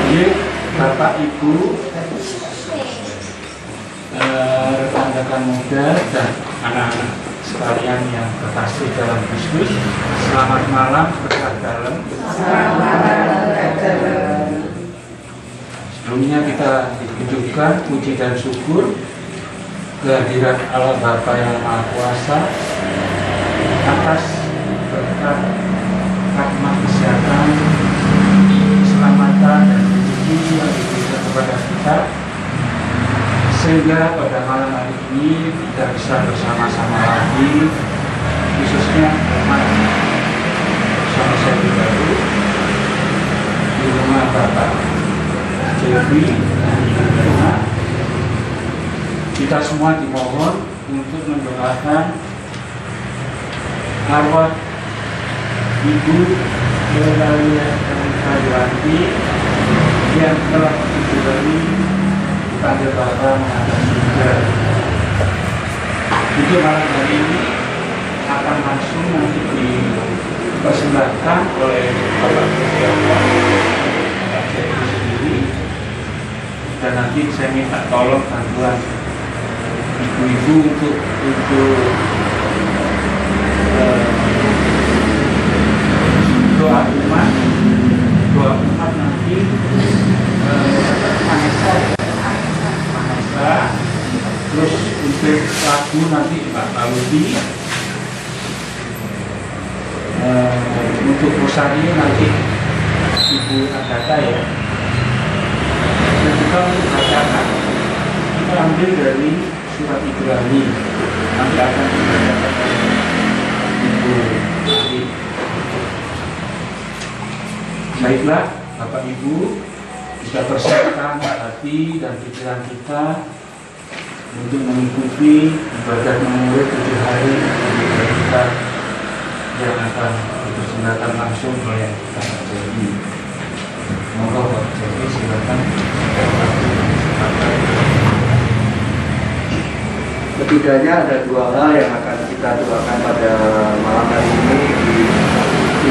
Baik, Bapak Ibu, rekan-rekan muda dan anak-anak sekalian yang terkasih dalam Kristus, selamat malam berkat dalam. Sebelumnya kita ditujukan puji dan syukur kehadirat Allah Bapa yang Maha Kuasa atas berkat rahmat kesehatan, keselamatan dan rezeki yang diberikan kepada kita, sehingga pada malam hari ini kita bisa bersama-sama lagi, khususnya umat bersama saya pribadi di rumah Bapak Jeffrey dan rumah. Kita semua dimohon untuk mendoakan arwah Ibu Eulalia Yuwanti yang telah diberi pada Bapak menghadap surga. Untuk malam hari ini akan langsung nanti dipersembahkan oleh Bapak Jeffrey sendiri, dan nanti saya minta tolong bantuan ibu-ibu untuk doa umat nanti Vanessa, terus untuk lagu nanti Pak Paudi, untuk Rosario nanti Ibu Agatha ya, dan juga untuk bacaan kita ambil dari surat Ibrani, nanti akan dibacakan oleh Ibu Ari. Baiklah Bapak Ibu, kita persiapkan hati dan pikiran kita untuk mengikuti ibadah mengurit 7 hari kita yang akan dipersembahkan langsung oleh Bapak Jadi. Monggo Bapak Jadi, silakan. Setidaknya ada 2 hal yang akan kita doakan pada malam hari ini di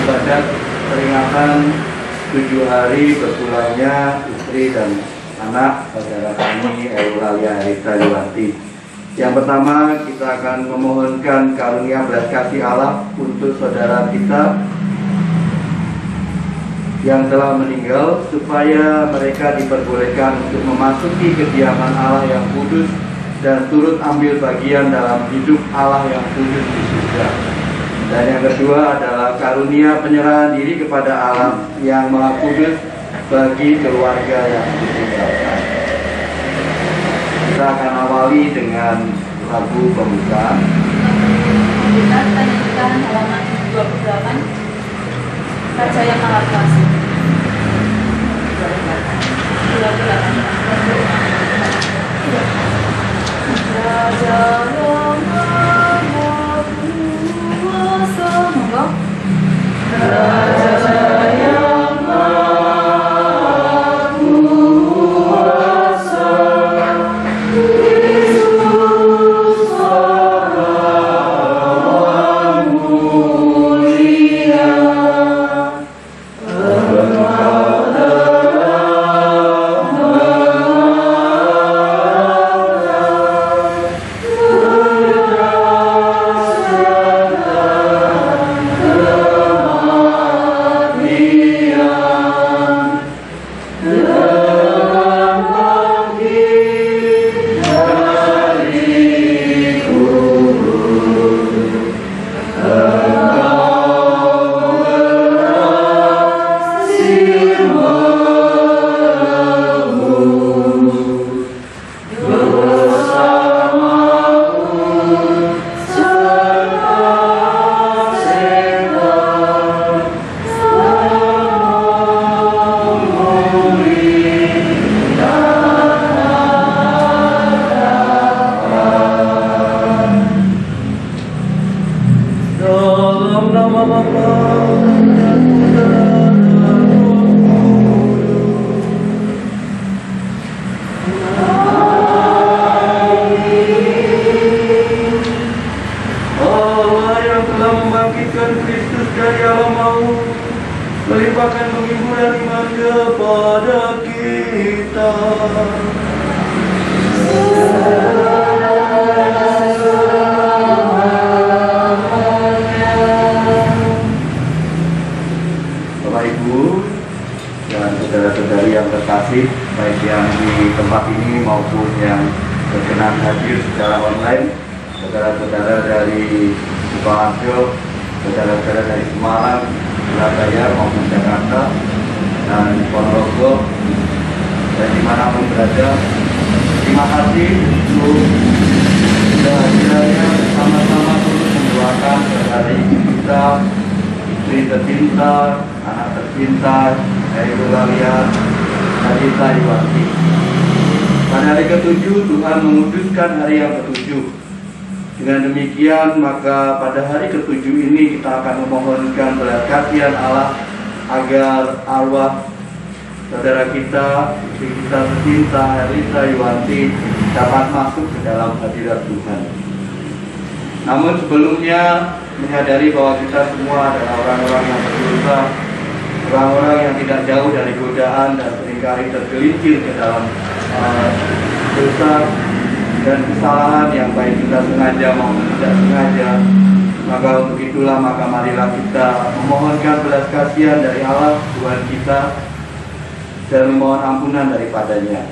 ibadah peringatan 7 hari berpulangnya istri dan anak saudara kami Eulalia Yuwanti. Yang pertama, kita akan memohonkan karunia belas kasih Allah untuk saudara kita yang telah meninggal, supaya mereka diperbolehkan untuk memasuki kediaman Allah yang kudus dan turut ambil bagian dalam hidup Allah yang kudus di surga. Dan yang kedua adalah karunia penyerahan diri kepada Allah yang Maha Kudus bagi keluarga yang ditinggalkan. Kita akan awali dengan lagu pembukaan. Kita menyanyikan halaman 28, Raja yang Maha Kuasa. 28. Raja yang Maha Kuasa. Monggo. Raja yang Maha Kuasa, Kristus pahlawan mulia, limpahkan penghiburan iman kepada kita. Bapak Ibu dan saudara-saudari yang terkasih, baik yang di tempat ini maupun yang berkenan hadir secara online, saudara-saudara dari Sukoharjo, saudara-saudara dari Semarang, Surabaya maupun Jakarta, dan Ponorogo, dan dimanapun berada, terima kasih untuk kehadirannya sama-sama turut mendoakan saudari kita, istri tercinta, anak tercinta, Eulalia Adita Iwanti. Pada hari ke-7 Tuhan menguduskan hari yang ke-7. Dengan demikian maka pada hari ke-7 ini kita akan memohonkan belas kasihan Allah agar arwah saudara kita, istri kita tercinta Adita Iwanti dapat masuk ke dalam hadirat Tuhan. Namun sebelumnya menyadari bahwa kita semua adalah orang-orang yang berdosa, orang-orang yang tidak jauh dari godaan dan seringkali tergelincir ke dalam dosa dan kesalahan yang baik kita sengaja maupun tidak sengaja. Maka untuk itulah maka marilah kita memohonkan belas kasihan dari Allah Tuhan kita dan memohon ampunan daripadanya.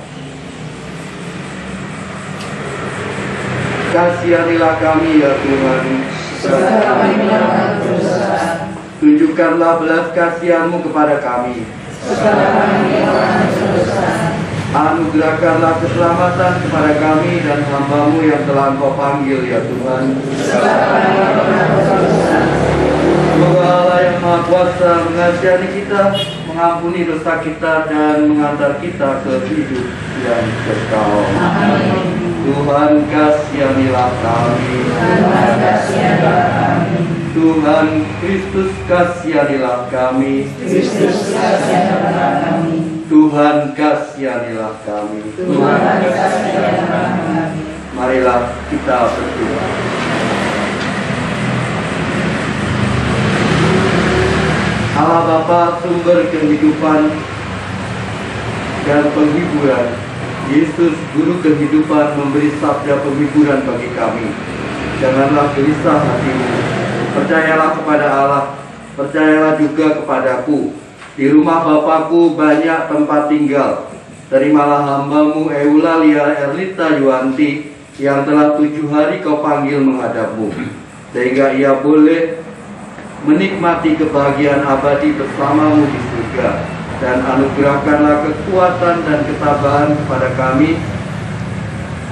Kasihanilah kami ya Tuhan, tunjukkanlah belas kasihan-Mu kepada kami. Anugerahkanlah keselamatan kepada kami dan hamba-Mu yang telah Engkau panggil ya Tuhan. Semoga Allah yang Maha Kuasa mengasihani kita, mengampuni dosa kita dan mengantar kita ke hidup yang kekal. Tuhan kasihanilah kami. Tuhan Kristus kasihanilah kami. Tuhan kasihanilah kami. Marilah kita berdoa. Allah Bapa, sumber kehidupan dan penghiburan, Yesus Guru kehidupan memberi sabda penghiburan bagi kami. Janganlah gelisah hatimu, percayalah kepada Allah, percayalah juga kepadaku. Di rumah Bapakku banyak tempat tinggal. Terimalah hamba-Mu Eulalia Erlita Yuanti yang telah 7 hari Kau panggil menghadap-Mu, sehingga ia boleh menikmati kebahagiaan abadi bersama-Mu di surga. Dan anugerahkanlah kekuatan dan ketabahan kepada kami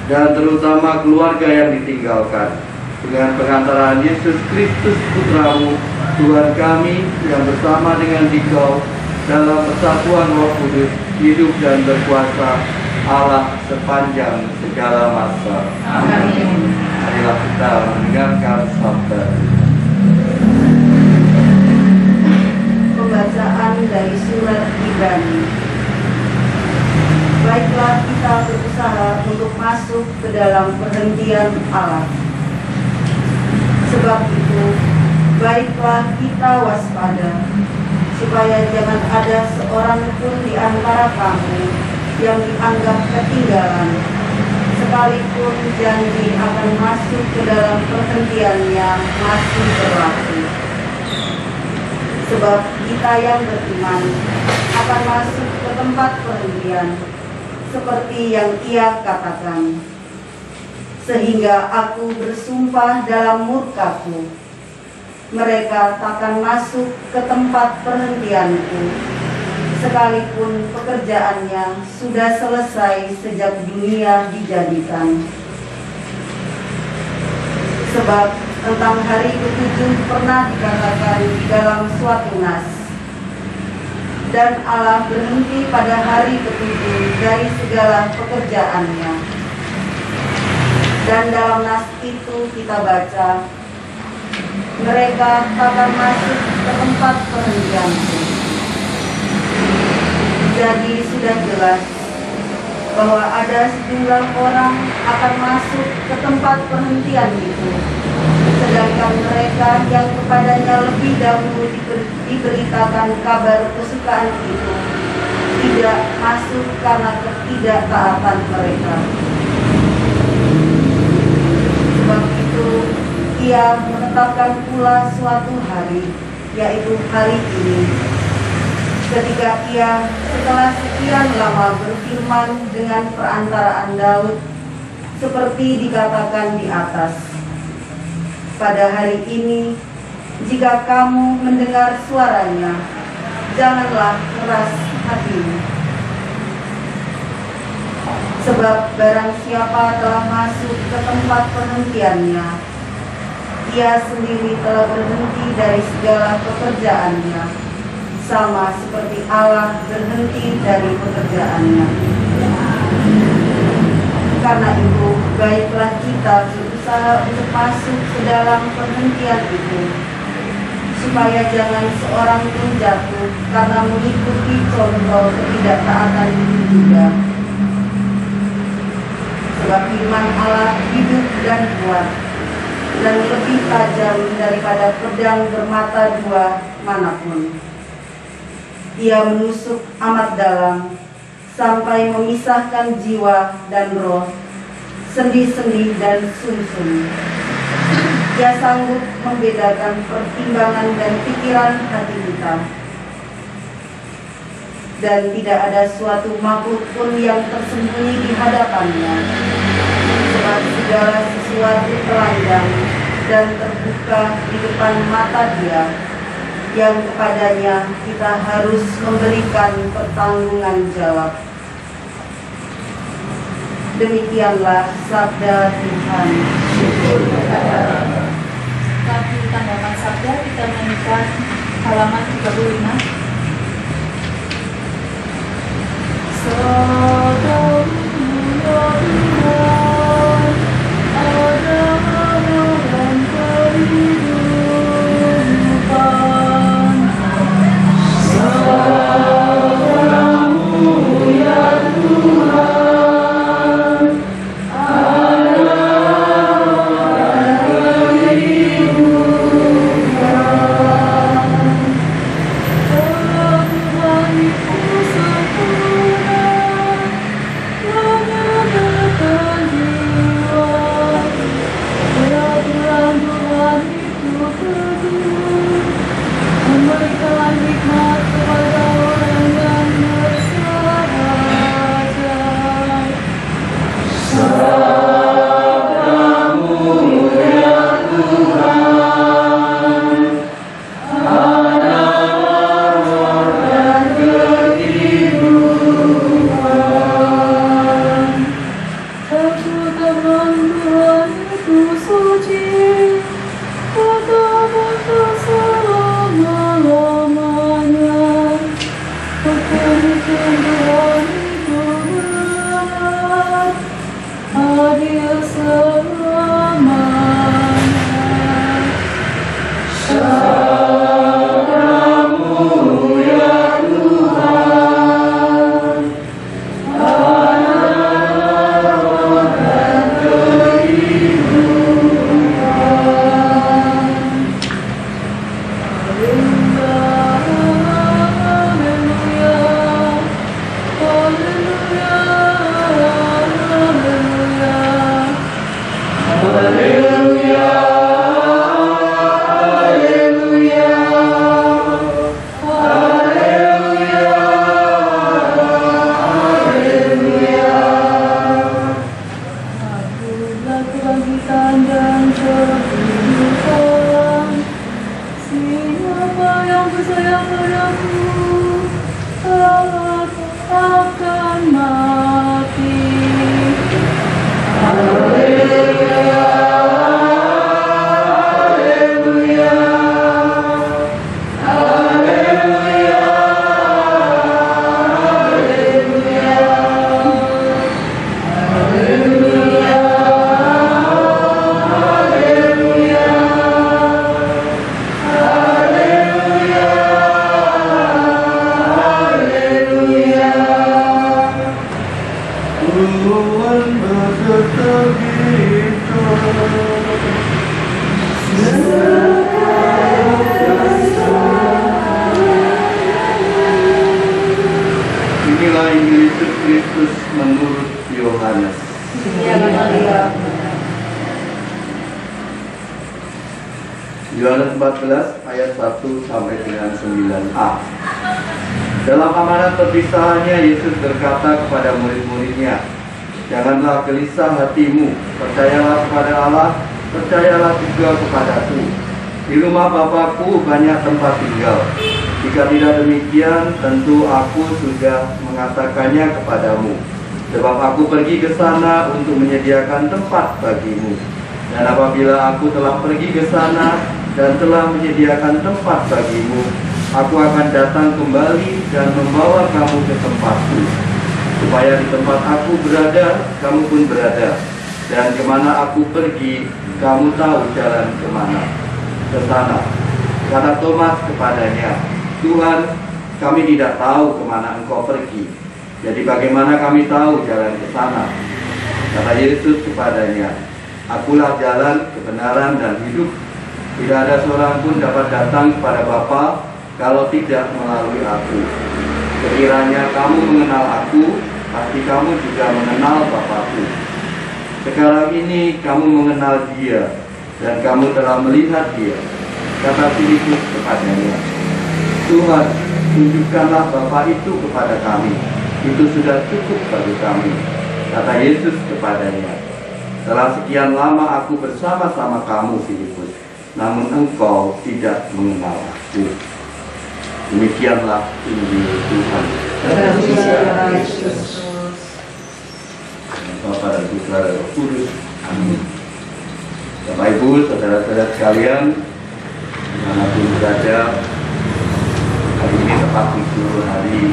dan terutama keluarga yang ditinggalkan, dengan pengantaran Yesus Kristus Putra-Mu, Tuhan kami, yang bersama dengan Dikau dalam persatuan Roh Kudus, hidup dan berkuasa Allah sepanjang segala masa. Amin. Marilah kita mendengarkan sabda. Pembacaan dari surat Ibrani. Baiklah kita berusaha untuk masuk ke dalam perhentian Allah. Sebab itu, baiklah kita waspada, supaya jangan ada seorang pun di antara kamu yang dianggap ketinggalan, sekalipun janji akan masuk ke dalam perhentiannya masih berlaku. Sebab kita yang beriman akan masuk ke tempat perhentian, seperti yang ia katakan. Sehingga aku bersumpah dalam murkaku, mereka takkan masuk ke tempat perhentianku, sekalipun pekerjaannya sudah selesai sejak dunia dijadikan. Sebab tentang hari ke-7 pernah dikatakan di dalam suatu nas, dan Allah berhenti pada hari ke-7 dari segala pekerjaannya. Dan dalam nas itu kita baca, mereka takkan masuk ke tempat perhentianku. Jadi sudah jelas bahwa ada sejumlah orang akan masuk ke tempat perhentian itu, sedang mendamaikan mereka yang kepadanya lebih dahulu diberitakan kabar kesukaan itu, tidak masuk karena ketidaktaatan mereka. Sebab itu, Ia menetapkan pula suatu hari, yaitu hari ini, ketika Ia setelah sekian lama berfirman dengan perantaraan Daud, seperti dikatakan di atas. Pada hari ini, jika kamu mendengar suaranya, janganlah keras hatimu. Sebab barang siapa telah masuk ke tempat perhentiannya, ia sendiri telah berhenti dari segala pekerjaannya, sama seperti Allah berhenti dari pekerjaannya. Karena itu, baiklah kita berusaha untuk masuk ke dalam perhentian itu, supaya jangan seorang pun jatuh karena mengikuti contoh ketidaktaatan itu juga. Sebab firman Allah hidup dan kuat, dan lebih tajam daripada pedang bermata dua manapun. Ia menusuk amat dalam, sampai memisahkan jiwa dan roh, sendi-sendi dan sumsum. Ia sanggup membedakan pertimbangan dan pikiran hati kita. Dan tidak ada suatu makhluk pun yang tersembunyi di hadapannya, sebab segala sesuatu telanjang dan terbuka di depan mata Dia, yang kepadanya kita harus memberikan pertanggungan jawab. Demikianlah sabda Tuhan. Kami tanggapan sabda kita menemukan halaman 35. Sabda Tuhan, ada dalam kehidupan. Sabda-Mu ya Tuhan, ada dalam kehidupan. Tuhan itu sempurna, menyelamatkan jiwa. Peraturan Tuhan itu teguh, memberikan hikmat kepada orang yang bersahaja. Sabda-Mu ya Tuhan, ada roh dan kehidupan. Firman Tuhan itu suci, kata-kata selama-lamanya. Hukum-hukum Tuhan itu benar, adil selamanya. Sabda-Mu ya Tuhan, ada roh dan kehidupan. Haleluya, haleluya, haleluya, haleluya, haleluya, haleluya, haleluya. Akulah kebangkitan dan kehidupan. Siapa yang percaya padaku, aku akan mati. Haleluya, haleluya, haleluya, haleluya, haleluya, haleluya, haleluya, haleluya. Inilah Injil Yesus Kristus menurut Yohanes. Yohanes 14 ayat 1 sampai dengan 9a. Dalam amanat perpisahannya, Yesus berkata kepada murid-muridnya, "Janganlah gelisah hatimu, percayalah kepada Allah, percayalah juga kepadaku. Di rumah Bapa-Ku banyak tempat tinggal. Jika tidak demikian, tentu Aku sudah mengatakannya kepadamu. Sebab Aku pergi ke sana untuk menyediakan tempat bagimu. Dan apabila Aku telah pergi ke sana dan telah menyediakan tempat bagimu, Aku akan datang kembali dan membawa kamu ke tempatku, supaya di tempat Aku berada, kamu pun berada. Dan kemana Aku pergi, kamu tahu jalan kemana, ke sana." Kata Thomas kepadanya, "Tuhan, kami tidak tahu kemana Engkau pergi. Jadi bagaimana kami tahu jalan ke sana?" Kata Yesus kepadanya, "Akulah jalan, kebenaran, dan hidup. Tidak ada seorang pun dapat datang kepada Bapa kalau tidak melalui Aku. Sekiranya kamu mengenal Aku, pasti kamu juga mengenal Bapa-Ku. Sekarang ini kamu mengenal Dia, dan kamu telah melihat Dia." Kata Filipus kepadanya, "Tuhan, tunjukkanlah Bapa itu kepada kami. Itu sudah cukup bagi kami." Kata Yesus kepadanya, "Telah sekian lama Aku bersama-sama kamu, Filipus, namun engkau tidak mengenal Aku." Demikianlah Injil Tuhan. Bapa dan Putra dan Roh Kudus. Amin. Bapak Ibu, saudara-saudara sekalian, dimanapun berada, hari ini tepat 7 hari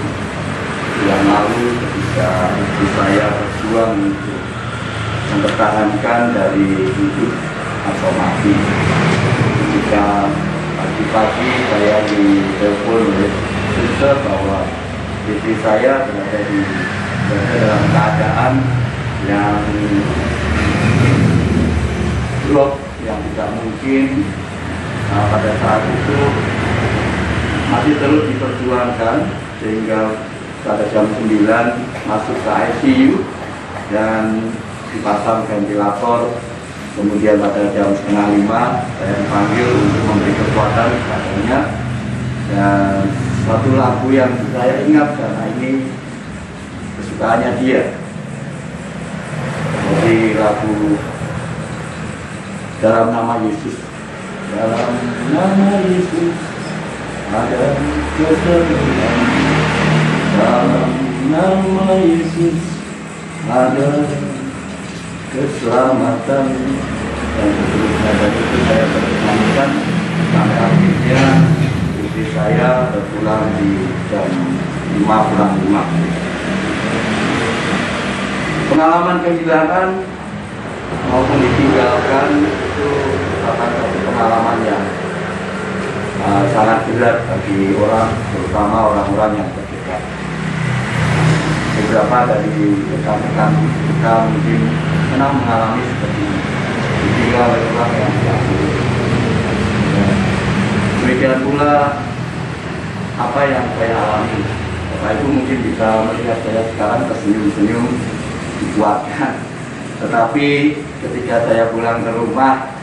yang lalu ketika istri saya berjuang untuk mempertahankan dari hidup atau mati. Ketika pagi-pagi saya ditelepon oleh suster bahwa istri saya berada dalam keadaan yang drop, yang tidak mungkin. Pada saat itu masih terus diperjuangkan sehingga pada jam 9 masuk ke ICU dan dipasang ventilator. Kemudian pada jam 4:30 saya dipanggil untuk memberi kekuatan kepadanya. Dan satu lagu yang saya ingat karena ini kesukaannya dia, jadi lagu "Dalam Nama Yesus". Dalam nama Yesus ada kesembuhan. Dalam nama Yesus ada keselamatan. Dan seterusnya. Dan itu saya berkenankan sampai akhirnya istri saya berpulang di jam 5:05. Pengalaman kehilangan maupun ditinggalkan itu merupakan satu pengalaman yang sangat berat bagi orang, terutama orang-orang yang terdekat. Beberapa dari rekan-rekan kita mungkin pernah mengalami seperti ini, ditinggal oleh orang yang jauh. Demikian pula apa yang saya alami. Bapak Ibu mungkin bisa melihat saya sekarang tersenyum-senyum, dikuatkan. Tetapi ketika saya pulang ke rumah,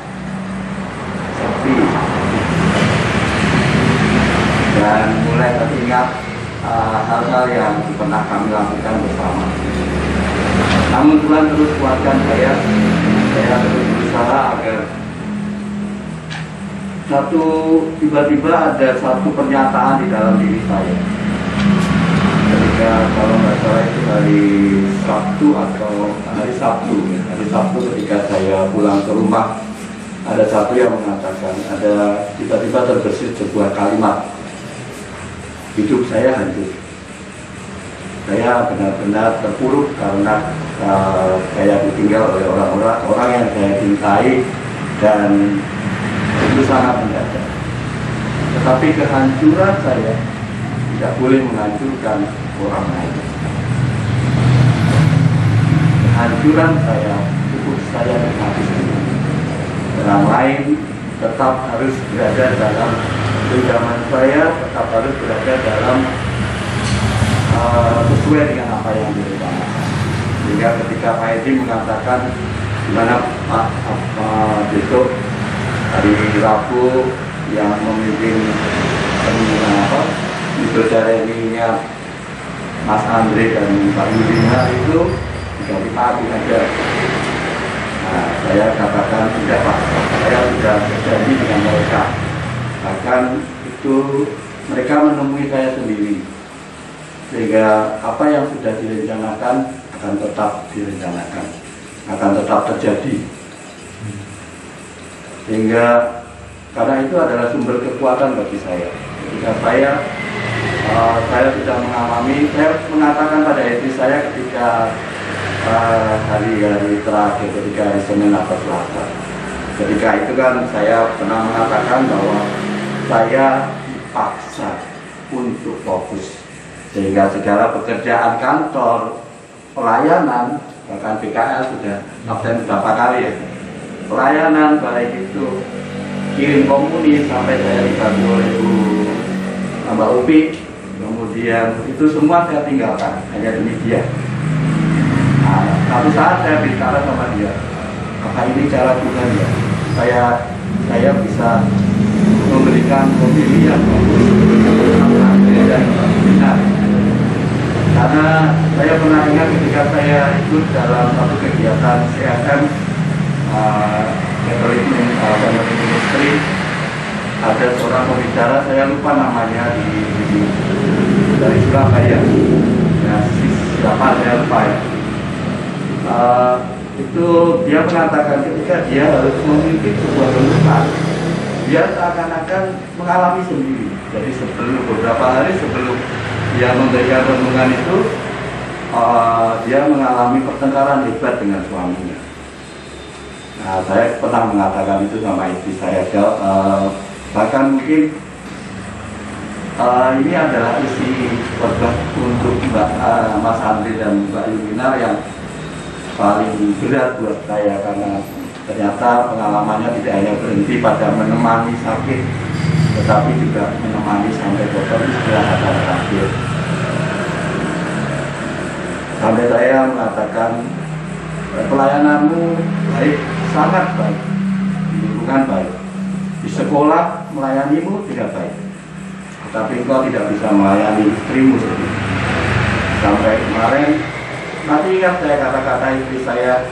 sepi, dan mulai teringat hal-hal yang pernah kami lakukan bersama. Namun Tuhan terus kuatkan saya terus berusaha agar tiba-tiba ada satu pernyataan di dalam diri saya. Ketika kalau nggak salah itu hari Sabtu ketika saya pulang ke rumah, ada satu yang mengatakan, tiba-tiba terbersit sebuah kalimat, "Hidup saya hancur. Saya benar-benar terpuruk karena saya ditinggal oleh orang yang saya cintai, dan itu sangat mendadak. Tetapi kehancuran saya tidak boleh menghancurkan orang lain. Kehancuran saya cukup saya nikmati sendiri. Orang lain tetap harus berada dalam genggaman saya, tetap harus berada dalam sesuai dengan apa yang direncanakan. Sehingga ketika Pak Edi mengatakan gimana Pak besok hari Rabu yang memimpin Midodareninya Mas Andre dan Pak Yudina itu diganti Pak Adi aja. Nah, saya katakan tidak Pak, saya sudah berjanji dengan mereka. Bahkan itu mereka menemui saya sendiri, sehingga apa yang sudah direncanakan akan tetap direncanakan, akan tetap terjadi. Sehingga karena itu adalah sumber kekuatan bagi saya. Ketika saya sudah mengalami, saya mengatakan pada istri saya ketika hari-hari terakhir, ketika hari Senin atau Selasa, ketika itu kan saya pernah mengatakan bahwa saya dipaksa untuk fokus, sehingga segala pekerjaan kantor, pelayanan, bahkan PKL sudah absen berapa kali ya, pelayanan baik itu kirim komuni sampai saya dibantu oleh Bu Mbak Upi, kemudian itu semua saya tinggalkan hanya demi dia. Nah, satu saat saya bicara sama dia, apa ini cara Tuhan ya? Saya bisa memberikan pemilih yang bagus dan benar. Karena saya pernah ingat ketika saya ikut dalam satu kegiatan CSM Catholic Ministry, ada seorang pembicara, saya lupa namanya dari Surabaya, ya, siapa saya lupa ya. Itu dia mengatakan ketika dia harus memimpin sebuah renungan, dia seakan-akan mengalami sendiri. Jadi beberapa hari sebelum dia memberikan renungan itu, dia mengalami pertengkaran hebat dengan suaminya. Nah, saya pernah mengatakan itu sama istri saya, bahkan mungkin ini adalah isi khotbah untuk Mas Andri dan Mbak Yumina yang paling berat buat saya, karena ternyata pengalamannya tidak hanya berhenti pada menemani sakit, tetapi juga menemani sampai dokter istirahat terakhir. Sampai saya mengatakan, pelayananmu baik, sangat baik, di lingkungan baik, di sekolah melayanimu tidak baik, tetapi engkau tidak bisa melayani istrimu sendiri. Sampai kemarin, nanti ingat saya kata-kata istri saya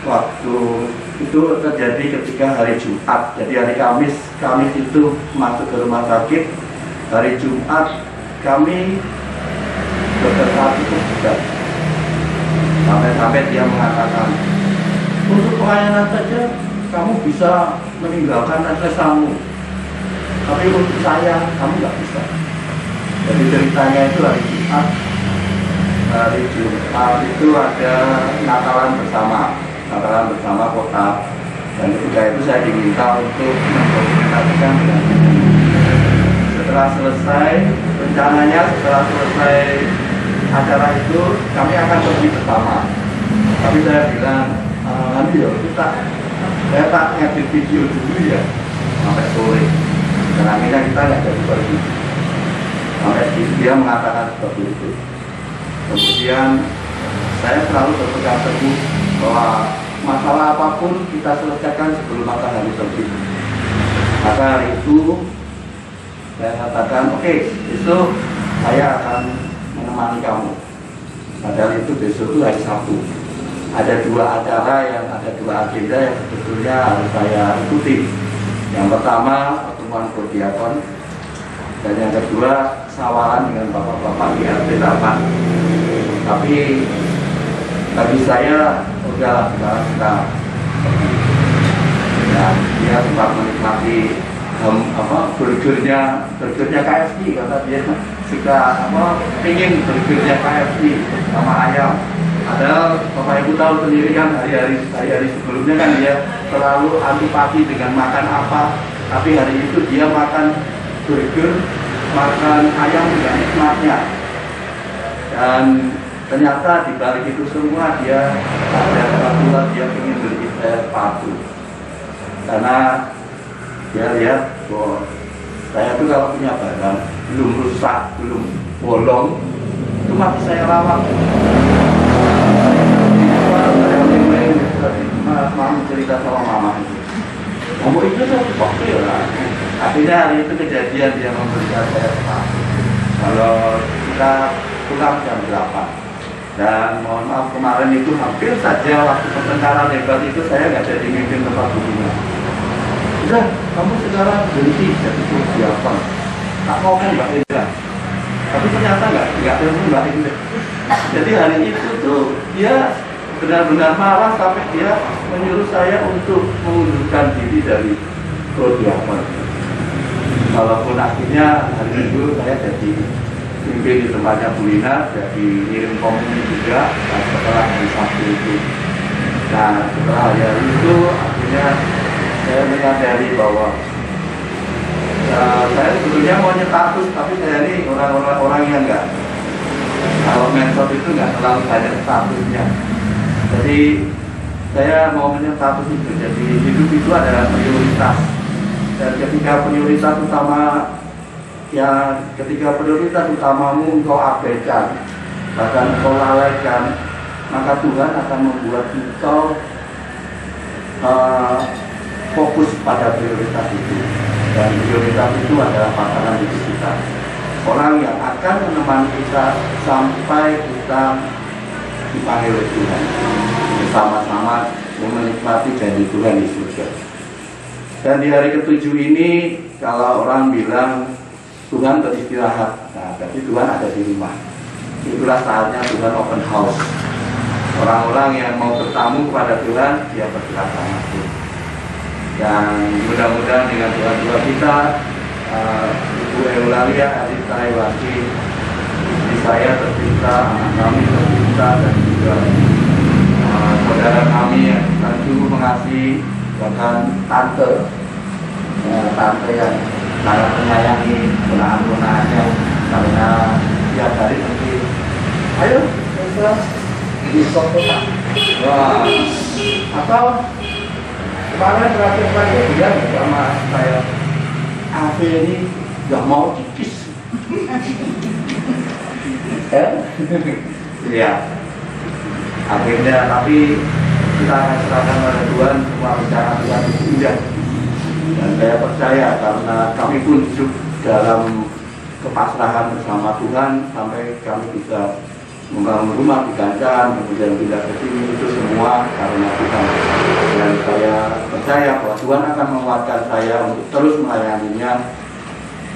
waktu itu terjadi ketika hari Jumat. Jadi hari Kamis itu masuk ke rumah sakit. Hari Jumat kami dokter saat itu sudah sampai dia mengatakan, untuk pelayanan saja kamu bisa meninggalkan resamu, tapi untuk saya kamu nggak bisa. Jadi ceritanya itu hari Jumat itu ada Natalan bersama kota, dan ketika itu saya diminta untuk mendokumentasikan dengan setelah selesai rencananya, setelah selesai acara itu kami akan pergi bersama. Tapi saya bilang nanti ya saya tak ngedit video dulu ya sampai sore, dan akhirnya kita nggak jadi pergi. Sampai dia mengatakan seperti itu. Kemudian saya selalu berpegang teguh bahwa masalah apapun kita selesaikan sebelum matahari terbit. Maka hari itu saya katakan, oke, besok saya akan menemani kamu. Padahal itu besok itu hari Sabtu. Ada dua acara ada dua agenda yang sebetulnya harus saya ikuti. Yang pertama pertemuan Prodiakon, dan yang kedua sawalan dengan bapak-bapak di RT 8. Tapi bagi saya udah kita ya, dia sempat menikmati burgernya KFC, karena dia suka ingin burgernya KFC sama ayam. Padahal Bapak Ibu tahu sendiri kan hari-hari sebelumnya kan dia selalu antipati dengan makan apa, tapi hari itu dia makan burger, makan ayam dengan nikmatnya. Dan ternyata di balik itu semua dia ada kebetulan dia ingin beli saya sepatu, karena dia lihat bahwa saya itu kalau punya barang belum rusak, belum bolong, itu masih saya rawat. Saya mau cerita sama mama itu. Ngomong itu tuh waktu ya. Akhirnya hari itu kejadian dia memberikan saya sepatu. Kalau kita pulang jam 8. Dan mohon maaf kemarin itu hampir saja waktu pertengkaran hebat itu saya nggak jadi mimpin tempat duduknya. Udah, kamu sekarang berhenti jadi persiapan. Tak ngomong Mbak Indra. Tapi ternyata nggak terus Mbak Indra. Jadi hari itu tuh dia benar-benar marah sampai dia menyuruh saya untuk mengundurkan diri dari persiapan. Walaupun akhirnya hari itu saya jadi pimpin di tempatnya Bu Lina, jadi ngirim komuni juga setelah hari Sabtu itu. Nah setelah hari itu akhirnya saya menyadari bahwa saya sebetulnya mau status, tapi saya ini orang yang enggak, kalau mentor itu enggak terlalu banyak statusnya. Jadi saya mau status itu, jadi hidup itu adalah prioritas. Dan ketika prioritas utamamu engkau abaikan, bahkan engkau lalaikan, maka Tuhan akan membuat engkau fokus pada prioritas itu. Dan prioritas itu adalah pasangan hidup kita, orang yang akan menemani kita sampai kita dipanggil oleh Tuhan, bersama-sama menikmati janji Tuhan di surga. Dan di hari ke-7 ini, kalau orang bilang Tuhan beristirahat, nah berarti Tuhan ada di rumah. Itulah saatnya Tuhan open house. Orang-orang yang mau bertamu kepada Tuhan, dia bersilakan masuk. Dan mudah-mudahan dengan doa-doa kita, Ibu Eulalia, adik saya Wati, istri saya tercinta, anak kami tercinta, dan juga saudara kami yang sungguh mengasihi, bahkan tante yang sangat menyayangi ponakan-ponakannya, karena tiap hari nanti, ayo di kota. Wah, atau kemarin terakhir dia sama saya, Ave ini nggak mau dikis. Iya. Akhirnya tapi kita akan serahkan pada Tuhan, semua rencana Tuhan itu indah. Dan saya percaya karena kami pun hidup dalam kepasrahan bersama Tuhan sampai kami bisa membangun rumah di Gancan, kemudian pindah ke sini, itu semua karena Tuhan. Dan saya percaya bahwa Tuhan akan menguatkan saya untuk terus melayaninya,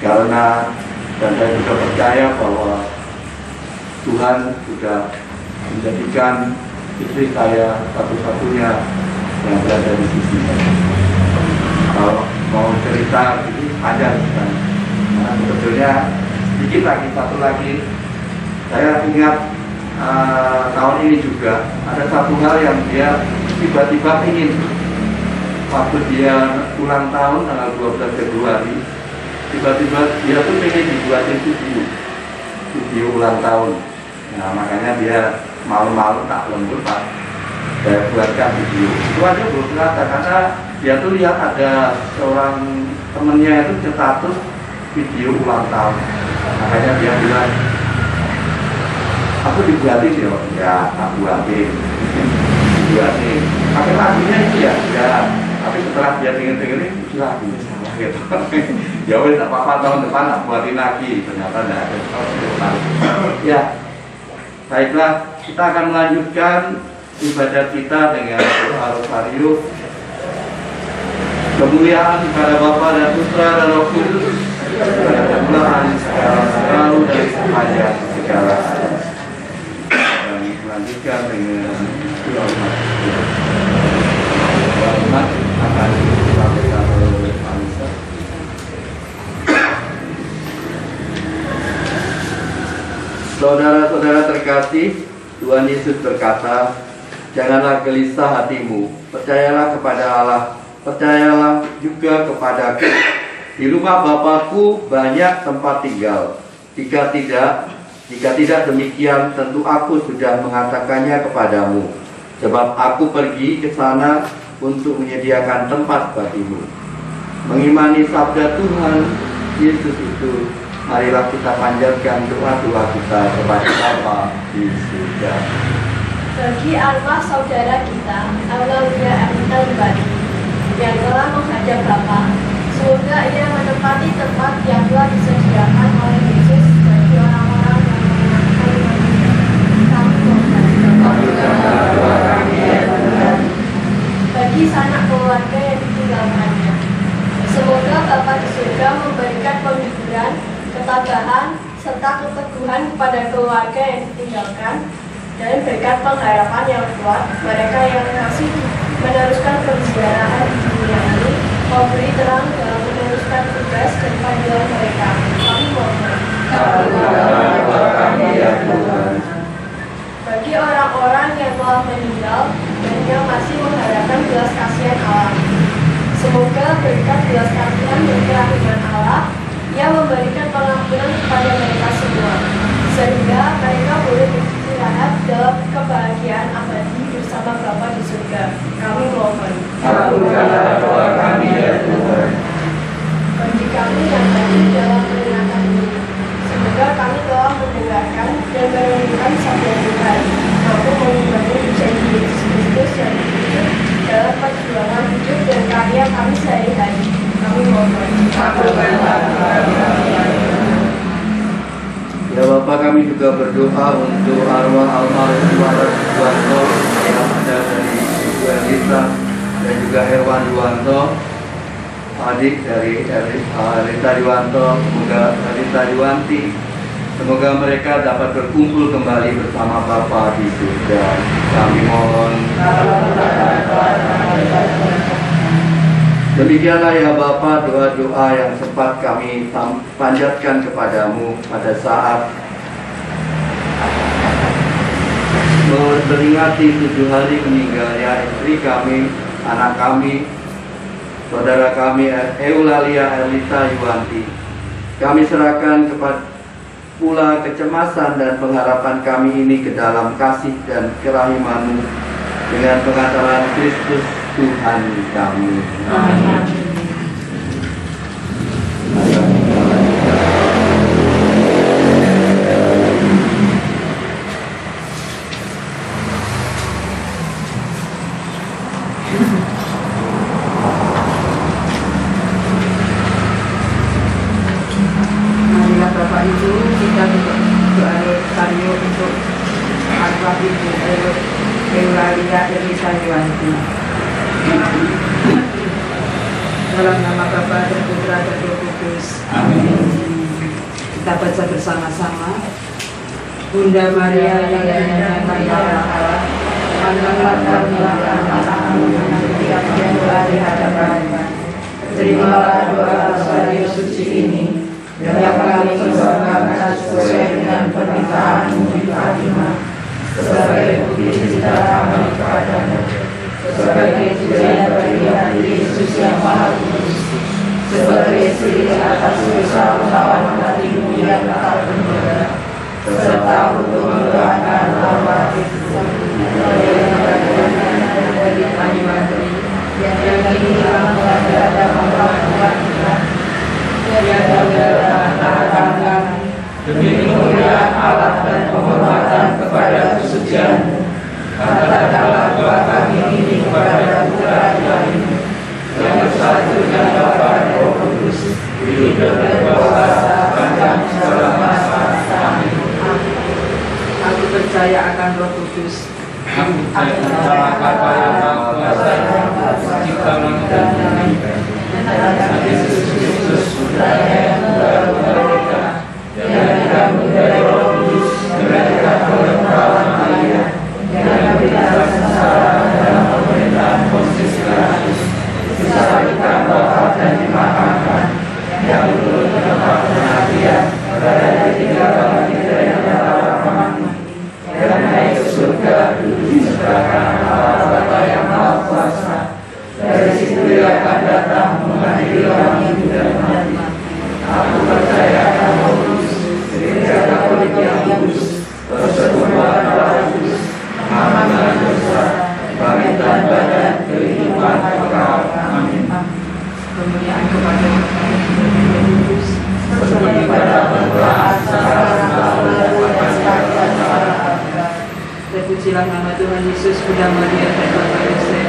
karena dan saya juga percaya bahwa Tuhan sudah menjadikan istri saya satu-satunya yang berada di sisinya. Kalau mau cerita ini panjang kan. Nah, sebetulnya sedikit lagi, satu lagi, saya ingat tahun ini juga ada satu hal yang dia tiba-tiba ingin. Waktu dia ulang tahun tanggal 12 Februari, tiba-tiba dia tuh pengen dibuatin video ulang tahun. Nah makanya dia malu-malu tak lembut Pak, saya buatkan video. Itu aja belum terasa karena dia tuh lihat ada seorang temennya itu status video ulang tahun. Makanya dia bilang, aku dibuatin ya, tak buatin. Dibuatin. Tapi lagunya itu ya, tapi setelah dia dengerin itu lagunya salah gitu. Ya wes tak apa-apa, tahun depan tak buatin lagi. Ternyata tidak ada tahun depan. Ya, baiklah, kita akan melanjutkan ibadah kita dengan doa rosario. Kemuliaan kepada Bapa dan Putra dan Roh Kudus, pada mulai sekarang selalu dan sepanjang segala. Dan melanjutkan dengan hormat akan disampaikan oleh Panisa. Saudara-saudara terkasih, Tuhan Yesus berkata, janganlah gelisah hatimu, percayalah kepada Allah, percayalah juga kepadaku. Di rumah Bapakku banyak tempat tinggal. Jika tidak demikian, tentu aku sudah mengatakannya kepadamu. Sebab aku pergi ke sana untuk menyediakan tempat bagimu. Mengimani sabda Tuhan Yesus itu marilah kita panjatkan doa-doa kita kepada Bapa di surga. Bagi arwah saudara kita, Aulia Ernita Ibadi, yang telah menghadap Bapa, semoga ia menempati tempat yang telah disediakan oleh Yesus bagi orang-orang yang mengenalkan Maria. Kami mohon bagi sanak keluarga yang ditinggalkannya. Semoga Bapa di surga memberikan penghiburan, ketabahan, serta keteguhan kepada keluarga yang ditinggalkan, dan berikan pengharapan yang kuat mereka yang masih meneruskan perjalanan di dunia ini, memberi terang dalam meneruskan tugas dan panggilan mereka. Kami mohon. Bagi orang-orang yang telah meninggal dan yang masih mengharapkan belas kasihan Allah, semoga berkat belas kasihan dan kerahiman Allah yang memberikan pengampunan kepada mereka semua, sehingga mereka boleh beristirahat dalam kebahagiaan abadi bersama Bapa di surga. Kami mohon. Bagi kami yang hadir dalam peringatan ini, semoga kami telah mendengarkan dan merenungkan sabda Tuhan, mampu mengimani janji Yesus Kristus yang hidup dalam perjuangan hidup dan karya kami sehari-hari. Kami mohon. Ya Bapa, kami juga berdoa untuk arwah almarhum Waras Duwanto yang ada dari Ibu Elisa dan juga Herwan Duwanto, adik dari Rita Duwanto, semoga Rita Duwanti, semoga mereka dapat berkumpul kembali bersama Bapa di surga. Kami mohon. Demikianlah ya Bapa doa-doa yang sempat kami panjatkan kepadamu pada saat memperingati 7 hari meninggalnya istri kami, anak kami, saudara kami Eulalia Elita Yuwanti. Kami serahkan kepada pula kecemasan dan pengharapan kami ini ke dalam kasih dan kerahiman-Mu dengan pengataran Kristus Tuhan kami. Amin. Marilah Bapak Ibu, kita berdoa rosario untuk arwah Ibu Eulalia Elisa Yuwanti. Dalam nama Bapa dan Putra dan Roh Kudus. Amin. Kita baca bersama-sama. Bunda Maria yang dinyatakan Allah, pandanglah kami anak-anak setiap yang doa di hadapan. Terimalah doa rosario suci ini yang kami persembahkan sesuai dengan permintaan-Mu di Fatimah, sebagai bukti cinta kami kepadamu, sebagai pujian bagi hati Yesus yang Maha Kudus, sebagai siri atas dosa melawan hati-Mu yang tak berdosa, serta untuk mendoakan arwah Ibu dari Taniwati yang kini telah berada memperlakukan kita, yang dalam kami demi kemuliaan Allah dan penghormatan kepada kesucian-Mu. Katakanlah doa kami ini kepada Putra Ilahi-Mu yang bersatu dengan Bapa dan Roh Kudus, hidup dan berkuasa sepanjang segala masa. Amin. Aku percaya akan Roh Kudus. Aku percaya Bapa yang Maha Kuasa, Pencipta langit dan bumi, dan Yesus Kristus Putra-Nya yang tunggal Maria, yang dikandung dari Roh Kudus, dilahirkan oleh perawan Maria, yang menderita sengsara dalam pemerintahan Pontius Pilatus, disalibkan, wafat dan dimakamkan, yang turun ke tempat kematian, berada di tiga bagi dari antara orang mati, yang naik ke surga, duduk di sebelah kanan Allah Bapa yang Maha Kuasa. Dari situ Dia akan datang mengadili orang hidup dan mati. Aku percaya akan Roh Kudus, Gereja Katolik yang kudus, persekutuan Roh Kudus, pengampunan dosa, kebangkitan badan, kehidupan kekal. Amin. Kemuliaan kepada Roh Kudus, Seperti pada Terpujilah nama Tuhan Yesus, Bunda Maria dan Bapa Yosef.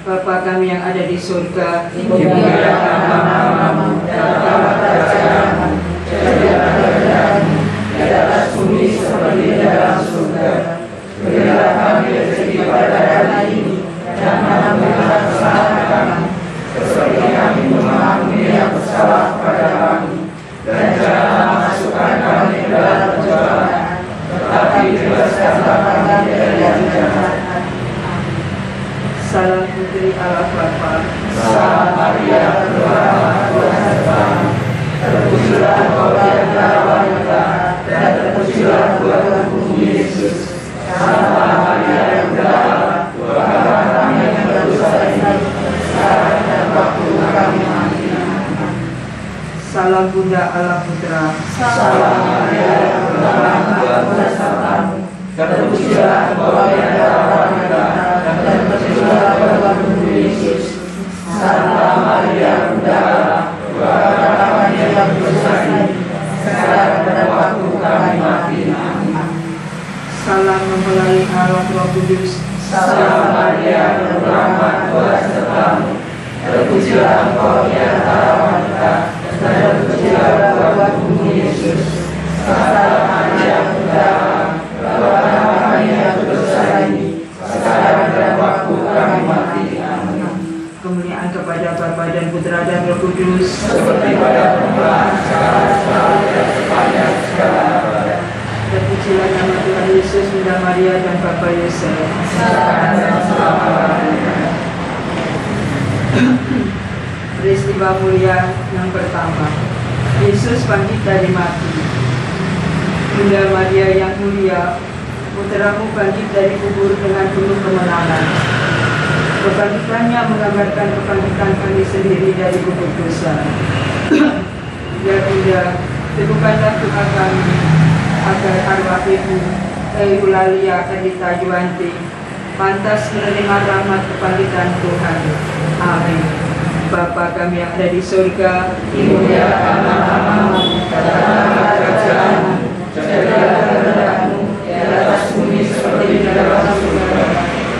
Bapa kami yang ada di surga, dimuliakan namamu, datanglah kerajaanmu, jadilah kehendakmu di atas bumi seperti di dalam surga. Berilah kami rezeki pada hari ini, dan ampunilah kesalahan kami, seperti kami mengampuni yang bersalah kepada kami. Dan janganlah masukkan kami ke dalam pencobaan, tetapi bebaskanlah kami dari yang jahat. Salam putri Allah Bapa, salam Maria, berbahagia Tuhan sertamu. Terpujilah engkau di antara wanita, dan terpujilah buah tubuhmu Yesus. Santa Maria yang berdoa, doakanlah kami yang berdosa ini, sekarang dan waktu kami mati. Salam Bunda Allah Putra, salam Maria yang berbahagia Tuhan sertamu. Terpujilah engkau di antara wanita, dan terpujilah buah tubuhmu Yesus. Santa Maria Bunda Allah, doakanlah kami yang berdosa ini, sekarang dan waktu kami mati. Salam mempelai arwah Roh Kudus, salam Maria berrahmat Tuhan sertamu. Terpujilah engkau di antara wanita, dan terpujilah buah tubuhmu Yesus. Santa Maria Bunda Allah, doakanlah kami yang berdosa ini, sekarang dan waktu kami mati. Amin. Kemuliaan kepada Bapa dan Putra dan Roh Kudus, seperti pada permulaan, sekarang, selalu, dan sepanjang segala abad. Terpujilah nama Tuhan Yesus, Bunda Maria dan Bapa Yosef. Sekarang dan selama-lamanya. Peristiwa mulia yang pertama, Yesus bangkit dari mati. Bunda Maria yang mulia, putramu bangkit dari kubur dengan penuh kemenangan. Kebangkitannya menggambarkan kebangkitan kami sendiri dari kubur dosa. Ya Bunda, teguhkanlah doa kami agar arwah Ibu Eulalia Edita Yuanti pantas menerima rahmat kebangkitan Tuhan. Amin. Bapa kami yang ada di surga, dimuliakan namamu, datanglah kerajaanmu, jadilah kehendakmu di atas bumi seperti di dalam surga.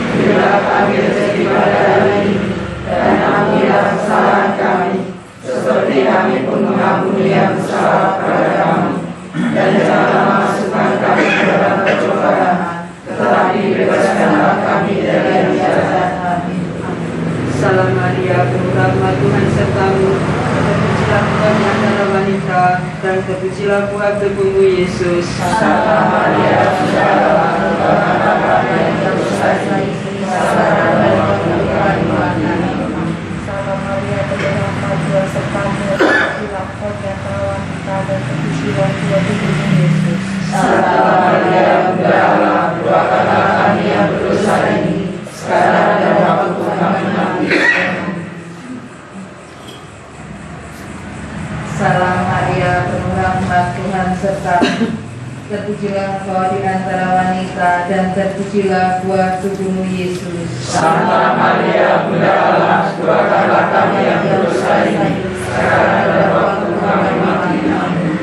Berilah kami rezeki pada hari ini, dan ampunilah kesalahan kami, seperti kami pun mengampuni yang bersalah kepada kami. Dan janganlah masukkan kami ke dalam pencobaan, tetapi bebaskanlah kami dari yang jahat. Salam Maria, penuh rahmat Tuhan sertamu. Terpujilah engkau di antara wanita, dan terpujilah buah tubuhmu Yesus. Santa Maria, Bunda Allah, doakanlah kami yang berdosa ini, sekarang dan waktu kami mati. Salam Maria, penuh rahmat Tuhan sertamu. Terpujilah engkau di antara wanita, dan terpujilah buah tubuhmu Yesus. Santa Maria, Bunda Allah, doakanlah kami yang berdosa ini, sekarang dan waktu kami mati. Salam Maria, penuh rahmat Tuhan sertamu. Terpujilah engkau di antara wanita, dan terpujilah buah tubuhmu Yesus. Santa Maria, Bunda Allah, doakanlah kami yang berdosa ini, sekarang dan waktu kami mati. Amin.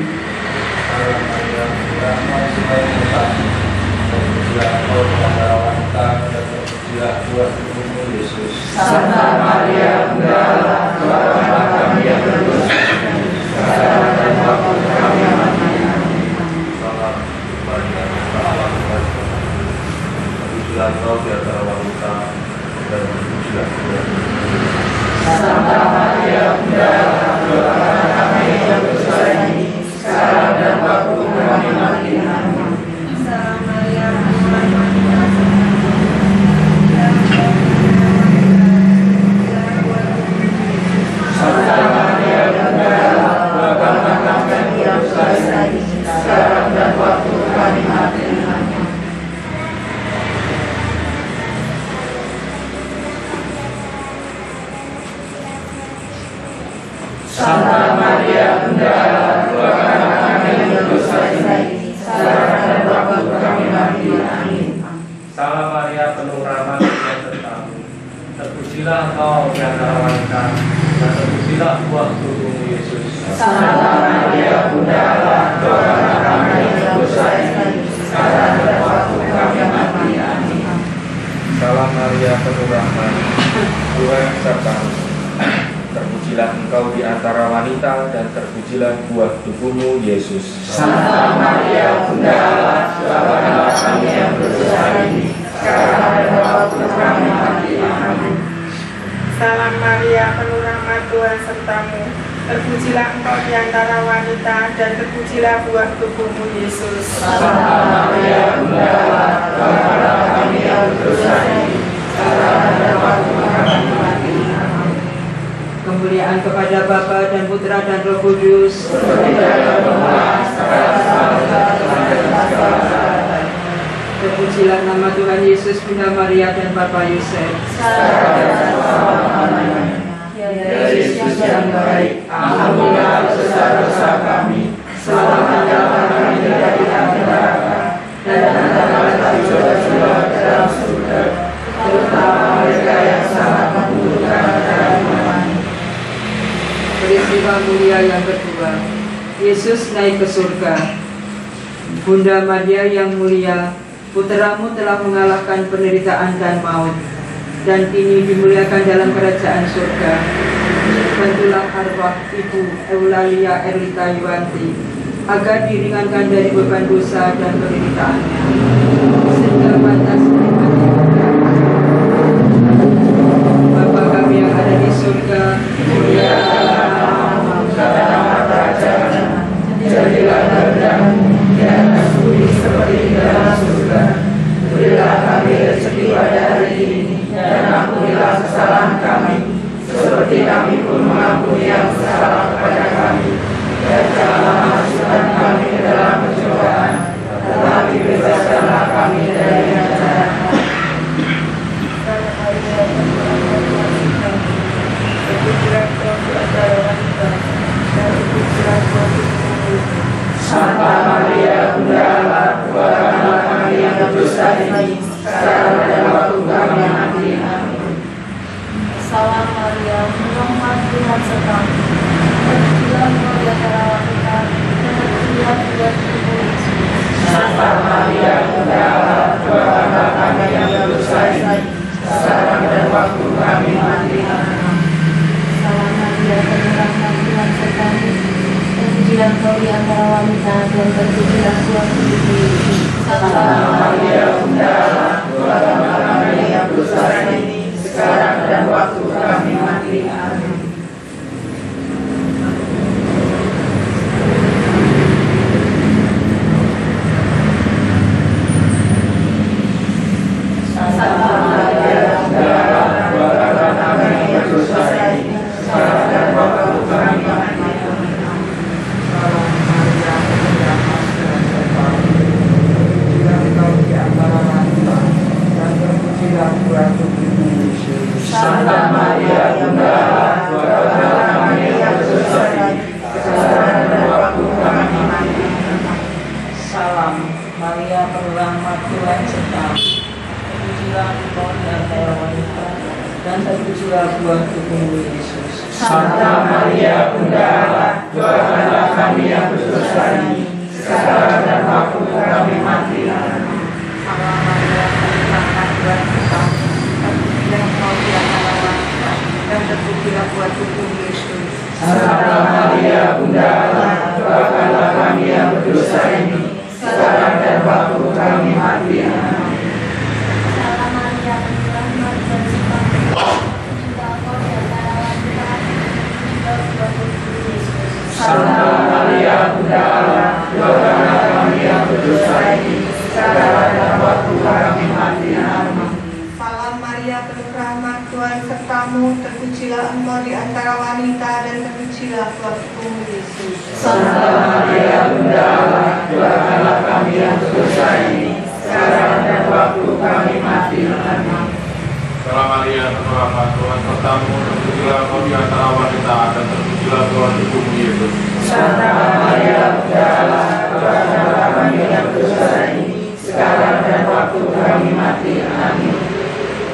Santa Maria, Bunda Allah, doakanlah kami yang berdosa ini, sekarang dan waktu kami mati. Terpujilah engkau di antara wanita, dan terpujilah Tuhan. Santa Maria, Bunda Allah, doakanlah kami yang berdosa terpujilah buah tubuhmu, Yesus. Santa Maria, Bunda Allah, doakanlah kami yang berdosa ini, sekarang dan waktu kami mati. Amin. Salam Maria, penuh rahmat, Tuhan sertamu. Terpujilah engkau di antara wanita, dan terpujilah buah tubuhmu, Yesus. Santa Maria, Bunda Allah, doakanlah kami yang berdosa ini, sekarang dan waktu kami mati. Kemuliaan kepada Bapa dan Putra dan Roh Kudus. Terpujilah nama Tuhan Yesus, Bunda Maria dan Bapa Yosef. Ya Yesus yang baik, ampunilah dosa-dosa kami, selamatkanlah kami dari api neraka, dan antarkanlah jiwa-jiwa ke dalam surga, terutama mereka yang sangat membutuhkan pertolongan. Peristiwa mulia yang kedua, Yesus naik ke surga. Bunda Maria yang mulia, putramu telah mengalahkan penderitaan dan maut, dan kini dimuliakan dalam kerajaan surga. Bantulah arwah Ibu Eulalia Erlita Yuwanti agar diringankan dari beban dosa dan penderitaannya, sehingga pantas menikmati Bapa kami yang ada di surga, Muliakanlah namamu, datanglah kerajaanmu, jadilah kehendakmu di atas bumi seperti di dalam surga. Berilah kami rezeki pada hari ini, dan ampunilah kesalahan kami, seperti kami pun mengampuni yang bersalah kepada kami. Dan janganlah masukkan kami ke dalam pencobaan, tetapi bebaskanlah kami dari yang jahat. Santa Maria, Bunda Allah, doakanlah kami yang berdosa ini, sekarang dan waktu kami mati. Amin. Salam Maria, rahmat Tuhan sertamu. Terpujilah engkau di antara wanita, dan terpujilah buah tubuhmu, Yesus. Santa Maria, Bunda Allah, doakanlah kami yang berdosa ini, sekarang dan waktu kami mati. Amin. Salam Maria, penuh rahmat Tuhan sertamu. Terpujilah engkau di antara wanita, dan terpujilah buah tubuhmu, Yesus. Santa Maria, Bunda Allah, doakanlah kami yang berdosa ini, sekarang dan waktu kami mati. Amin. Santa Maria, Bunda Allah, doakanlah kami yang berdosa ini, sekarang dan waktu kami mati. Santa Maria, Bunda Allah, doakanlah kami yang berdosa ini, sekarang dan waktu kami mati. Salam Maria, penuh rahmat Tuhan sertamu. Terpujilah engkau di antara wanita, dan terpujilah buah tubuhmu, Yesus. Santa Maria, Bunda Allah, doakanlah kami yang berdosa ini, sekarang dan waktu kami mati. Amin. Salam Maria, penuh rahmat Tuhan sertamu. Terpujilah engkau di antara wanita, dan terpujilah buah tubuhmu, Yesus. Santa Maria, Bunda Allah, doakanlah kami yang berdosa ini, sekarang dan waktu kami mati. Amin. Salam Maria, penuh rahmat Tuhan sertamu. Terpujilah engkau di antara wanita, dan terpujilah buah tubuhmu, Yesus. Santa Maria, Bunda Allah, doakanlah kami yang berdosa ini, sekarang dan waktu kami mati. Amin. Salam Maria, penuh rahmat Tuhan sertamu. Terpujilah engkau di antara wanita, dan terpujilah buah tubuhmu, Yesus. Santa Maria, Bunda Allah, doakanlah kami yang berdosa ini, sekarang dan waktu kami mati. Amin. Salam Maria, penuh rahmat Tuhan sertamu. Terpujilah engkau di antara wanita, dan terpujilah buah tubuhmu, Yesus. Santa Maria, Bunda Allah, doakanlah kami yang berdosa ini, sekarang dan waktu kami mati. Amin.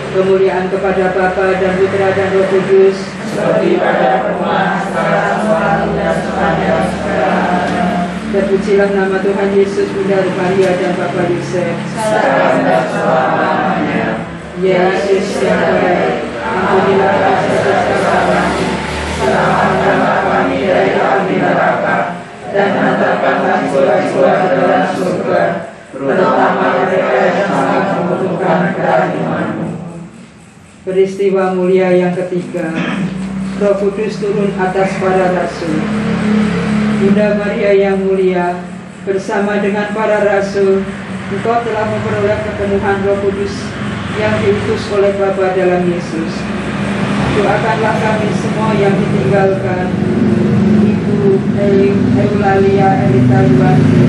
Kemuliaan kepada Bapa dan Putra dan Roh Kudus, Seperti pada permulaan, sekarang, selalu, dan sepanjang. terpujilah nama Tuhan Yesus, Bunda Maria dan Bapa Yosef. Sekarang dan selamanya. Yesus yang baik, ampunilah dosa-dosa kami, Selamatkanlah kami dari api neraka, dan hantarkanlah jiwa-jiwa ke dalam surga, terutama mereka yang sangat membutuhkan kehadiran-Mu. Peristiwa mulia yang ketiga, Roh Kudus turun atas para rasul. Bunda Maria yang mulia, bersama dengan para rasul, Engkau telah memperoleh kepenuhan Roh Kudus yang diutus oleh Bapa dalam Yesus. Doakanlah kami semua yang ditinggalkan Ibu Eulalia Elita Yuwanti,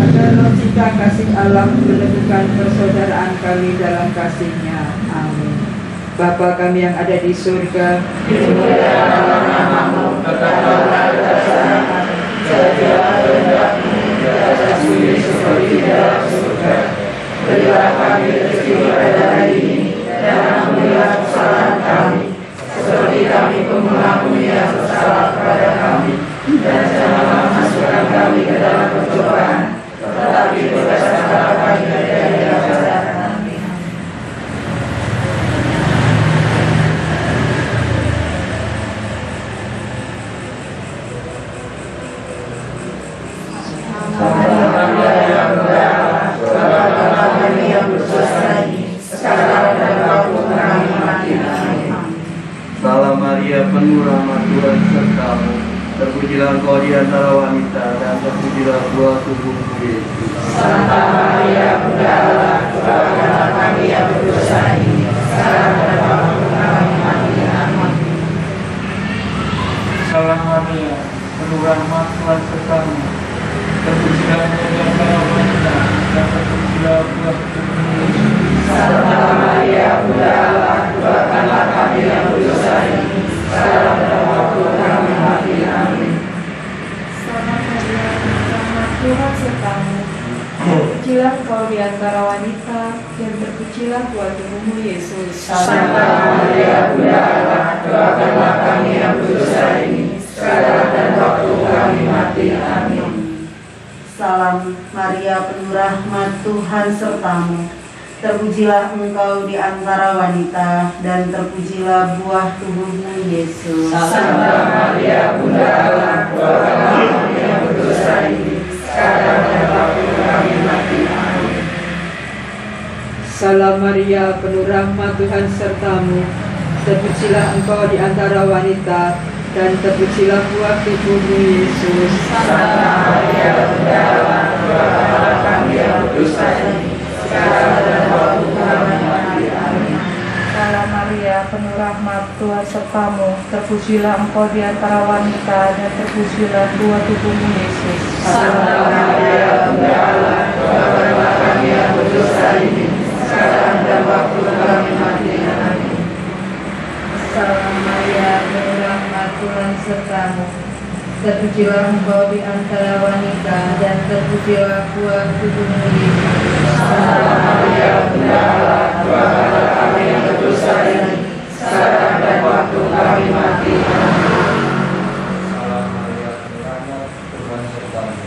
agar roh cinta kasih Allah meneguhkan persaudaraan kami dalam kasih-Nya. Amin. Bapa kami yang ada di surga, dimuliakanlah nama-Mu, berkatalah kerajaan-Mu, jadilah kehendak-Mu di atas bumi seperti di dalam surga. Berilah kami rezeki pada hari ini, dan ampunilah kesalahan kami, seperti kami pun mengampuni yang bersalah kepada kami, dan janganlah masukkan kami ke dalam pencobaan, tetapi bebaskanlah kami dari yang jahat. Salam Maria, penuh rahmat, Tuhan sertamu. Terpujilah Engkau di antara wanita, dan terpujilah buah tubuhmu Yesus. Santa Maria, Bunda Allah, doakanlah kami yang berdosa ini, sekarang dan waktu kami mati. Amin. Salam Maria, penuh rahmat, Tuhan sertamu. Terpujilah Engkau di antara wanita, dan terpujilah buah tubuhmu Yesus. Santa Maria, Bunda Allah, doakanlah kami yang berdosa ini, sekarang dan waktu kami mati. Amin. Salam Maria, rahmat Tuhan sertamu. Terpujilah Engkau di antara wanita, dan terpujilah buah tubuhmu Yesus. Santa Maria, Bunda Allah, doakanlah kami yang berdosa ini, sekarang dan waktu kami mati. Amin. Salam Maria, penuh rahmat, Tuhan sertamu. Terpujilah Engkau di antara wanita, dan terpujilah buah tubuhmu Yesus. Santa Maria, Bunda Allah, doakanlah kami yang berdosa ini, sekarang dan waktu kami mati. Amin. Salam Maria, penuh rahmat, Tuhan sertamu. Terpujilah Engkau di antara wanita, dan terpujilah buah tubuhmu Yesus. Santa Maria, Bunda Allah, doakanlah kami yang berdosa ini, sekarang dan waktu kami mati. Amin. Salam Maria, penuh rahmat, Tuhan sertamu. Terpujilah Engkau di antara wanita, dan terpujilah buah tubuhmu Yesus. Santa Maria, Bunda Allah, doakanlah kami yang berdosa ini, sekarang dan waktu kami mati. Amin. Salam Maria, penuh rahmat, Tuhan sertamu. Terpujilah Engkau di antara wanita, dan terpujilah buah tubuhmu Yesus. Santa Maria, Bunda Allah, doakanlah kami yang berdosa ini, sekarang dan waktu kami mati. Amin. Salam Maria, penuh rahmat, Tuhan sertamu.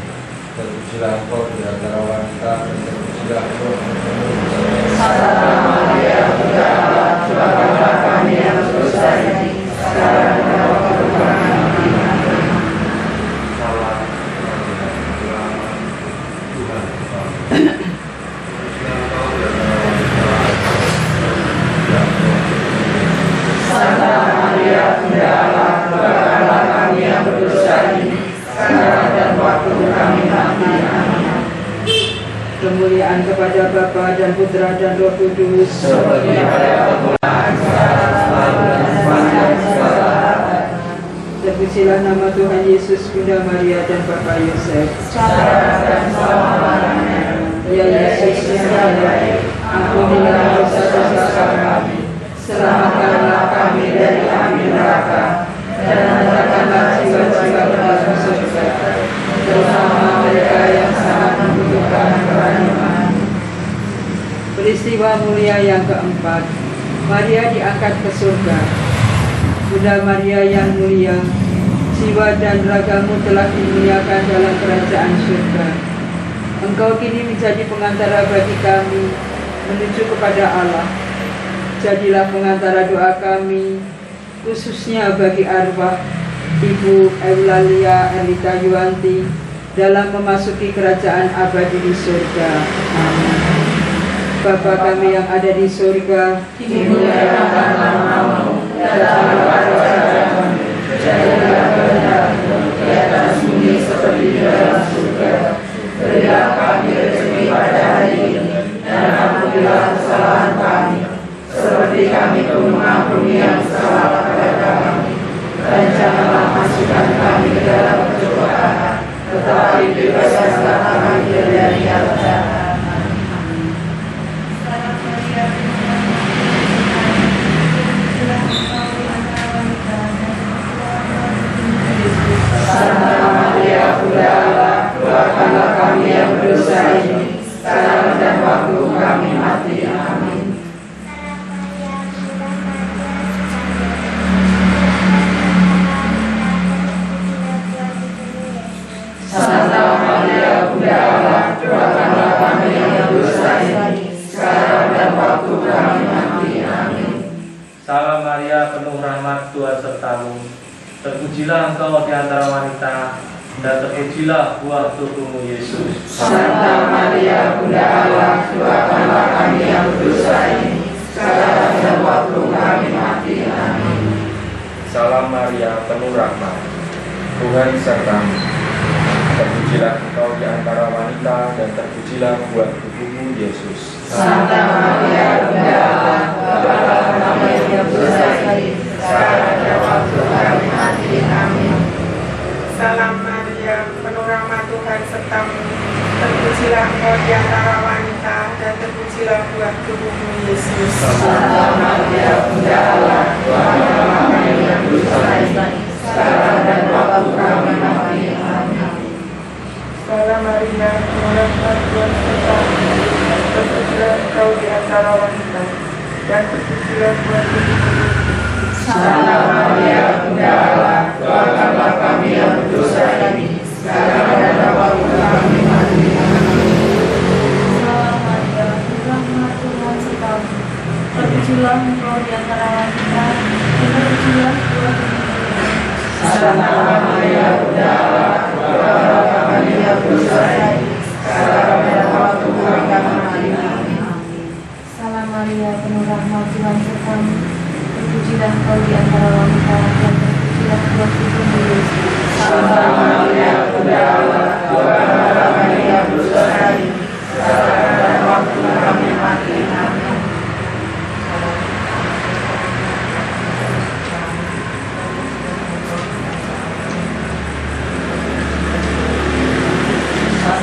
Terpujilah Engkau di antara wanita, dan terpujilah buah tubuhmu Yesus. Santa Maria, Bunda Allah, doakanlah kami yang berdosa ini, sekarang dan waktu kami mati. Amin. Salam Maria, penuh rahmat, Tuhan sertamu. Santa Maria, Bunda Allah, doakanlah kami yang berdosa ini, sekarang dan waktu kami mati. Amin. Kemuliaan kepada Bapa dan Putra dan Roh Kudus, Seperti pada permulaan, sekarang, selalu, dan sepanjang segala abad. terpujilah nama Tuhan Yesus, Bunda Maria dan Bapa Yosef. Sekarang dan selama-lamanya. Ya Yesus yang baik, ampunilah dosa-dosa kami, Selamatkanlah kami dari api neraka, dan hantarkanlah jiwa-jiwa ke dalam surga, terutama mereka yang sangat membutuhkan kerahiman. Peristiwa mulia yang keempat, Maria diangkat ke surga. Bunda Maria yang mulia, jiwa dan ragamu telah dimuliakan dalam kerajaan surga. Engkau kini menjadi pengantara bagi kami menuju kepada Allah. Jadilah pengantara doa kami, khususnya bagi arwah Ibu Eulalia Elita Yuanti dalam memasuki kerajaan abadi di surga. Amin. Bapa kami yang ada di surga, dimuliakan namamu, datanglah kerajaanmu, jadilah kehendakmu di atas bumi seperti di dalam surga. Berilah kami rezeki pada hari ini, dan ampunilah kesalahan kami, seperti kami pun mengampuni yang salah kepada kami. Dan janganlah masukkan kami ke dalam pencobaan, tetapi bebaskanlah kami dari yang jahat. Santa Maria, Bunda Allah, doakanlah kami yang berdosa ini, sekarang dan waktu kami mati. Amin. Santa Maria, Bunda Allah, doakanlah kami yang berdosa ini, sekarang dan waktu kami mati. Amin. Salam Maria, penuh rahmat, Tuhan sertamu. Terpujilah engkau di antara wanita, dan terpujilah buah tubuhmu Yesus. Santa Maria, Bunda Allah, doakanlah kami yang berdosa ini, sekarang dan waktu kami mati. Amin. Salam Maria, penuh rahmat, Tuhan sertamu. Terpujilah engkau di antara wanita, dan terpujilah buah tubuhmu Yesus. Santa Maria, Bunda Allah, doakanlah kami yang berdosa ini, sekarang dan waktu kami mati. Amin. Salam Maria, penuh rahmat Tuhan sertamu. Terpujilah engkau di antara wanita, dan terpujilah buah tubuhmu Yesus. Santa Maria, Bunda Allah, doakanlah kami yang berdosa ini, sekarang dan waktu kami mati. Amin. Salam Maria, penuh rahmat Tuhan sertamu. Terpujilah engkau di antara wanita, dan terpujilah buah tubuhmu Yesus. Santa Maria, Bunda Allah, doakanlah kami yang berdosa ini, sekarang dan waktu kami mati. Salam Maria, rahmat Tuhan sertamu. Terpujilah engkau di antara wanita, dan terpujilah buah tubuhmu. Santa Maria, Bunda Allah, doakanlah kami yang berdosa ini, sekarang dan waktu kami mati. Salam Maria, penuh rahmat Tuhan sertamu. Terpujilah engkau di antara wanita, dan terpujilah buah tubuhmu Yesus. Santa Maria, Bunda Allah, doakanlah kami yang berdosa ini, sekarang dan waktu kami mati. Amin.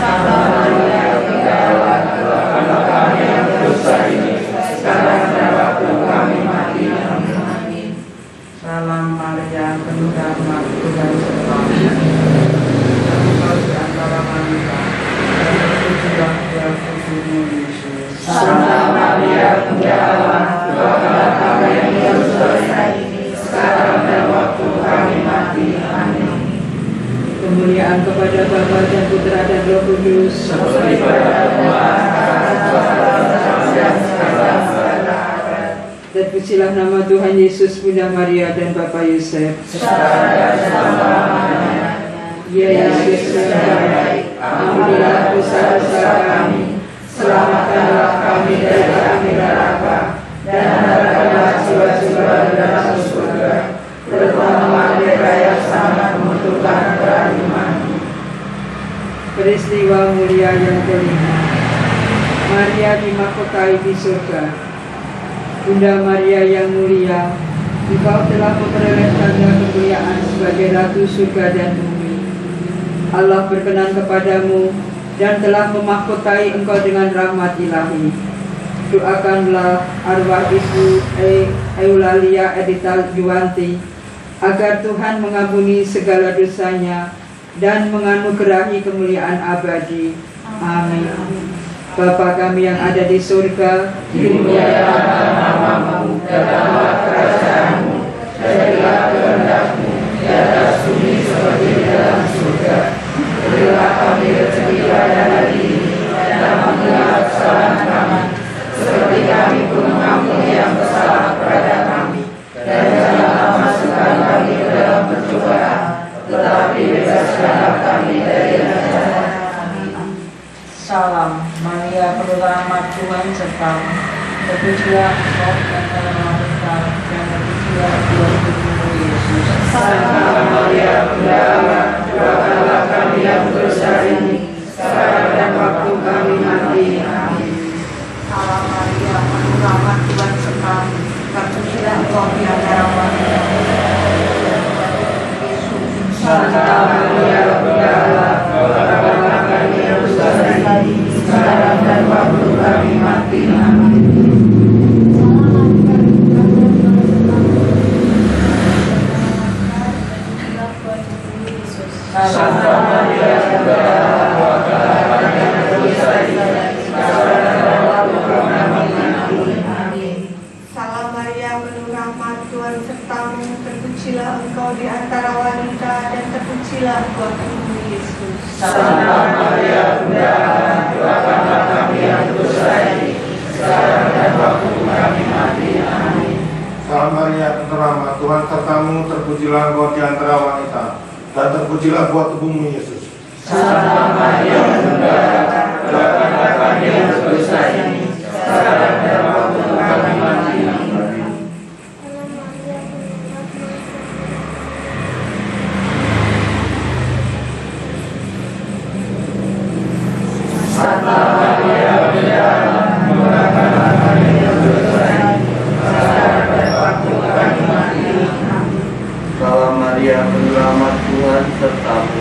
Santa Maria, Bunda Allah, doakanlah kami yang berdosa ini, sekarang dan waktu kami mati. Amin. Salam Maria, penuh rahmat Tuhan sertamu. Engkau di antara wanita, dan terpujilah buah tubuhmu Yesus. Santa Maria, Bunda Allah, doakanlah kami yang berdosa ini, sekarang dan waktu kami mati. Amin. Kemuliaan kepada Bapa dan Putra dan Roh Kudus, Seperti pada dan sekarang. terpujilah nama Tuhan Yesus, Bunda Maria dan Bapa Yosef. Ya Yesus yang baik, ampunilah dosa-dosa kami, selamatkanlah kami dari api neraka, dan antarkanlah jiwa-jiwa ke dalam surga, terutama mereka yang sangat membutuhkan kerahiman. Peristiwa mulia yang kelima, Maria dimahkotai di surga. Bunda Maria yang mulia, Engkau telah memperoleh tanda kemuliaan sebagai Ratu surga dan bumi. Allah berkenan kepadamu dan telah memahkotai Engkau dengan rahmat ilahi. Doakanlah arwah Ibu Eulalia Elita Yuanti agar Tuhan mengampuni segala dosanya dan menganugerahi kemuliaan abadi. Amin. Bapa kami yang ada di surga, dimuliakan namamu, datanglah kerajaanmu, jadilah kehendakmu di atas bumi seperti di dalam surga. Berilah kami rezeki pada hari ini, dan ampunilah kesalahan kami, seperti kami pun mengampuni yang bersalah kepada kami, dan janganlah masukkan kami ke dalam pencobaan, penuh rahmat Tuhan sertamu. Terpujilah Engkau di antara wanita, dan terpujilah buah tubuhmu Yesus. Santa Maria, Bunda Allah, doakanlah kami yang berdosa ini, sekarang dan waktu kami mati. Amin. Salam Maria, penuh rahmat Tuhan sertamu. Terpujilah Engkau di antara wanita, Santa Maria, Bunda Allah, doakanlah kami yang berdosa ini, sekarang dan waktu kami mati. Amin. Santa Maria, Bunda Allah, doakanlah kami yang berdosa ini, sekarang dan waktu kami mati. Amin. Salam Maria, penuh rahmat Tuhan sertamu, terpujilah engkau di antara wanita dan terpujilah buah tubuhmu Yesus. Santa Maria, Bunda Allah, doakanlah kami yang berdosa ini, sekarang dan waktu kami mati. Amin. Salam Maria, penuh rahmat Tuhan sertamu, terpujilah engkau di antara wanita, dan terpujilah buah tubuhmu Yesus. Santa Maria, Bunda Allah, doakanlah kami yang berdosa ini, sekarang dan waktu kami mati. Amin. Santa Maria, Bunda Allah, doakanlah kami yang berdosa ini, sekarang dan waktu kami mati. Salam Maria, penuh rahmat Tuhan sertamu.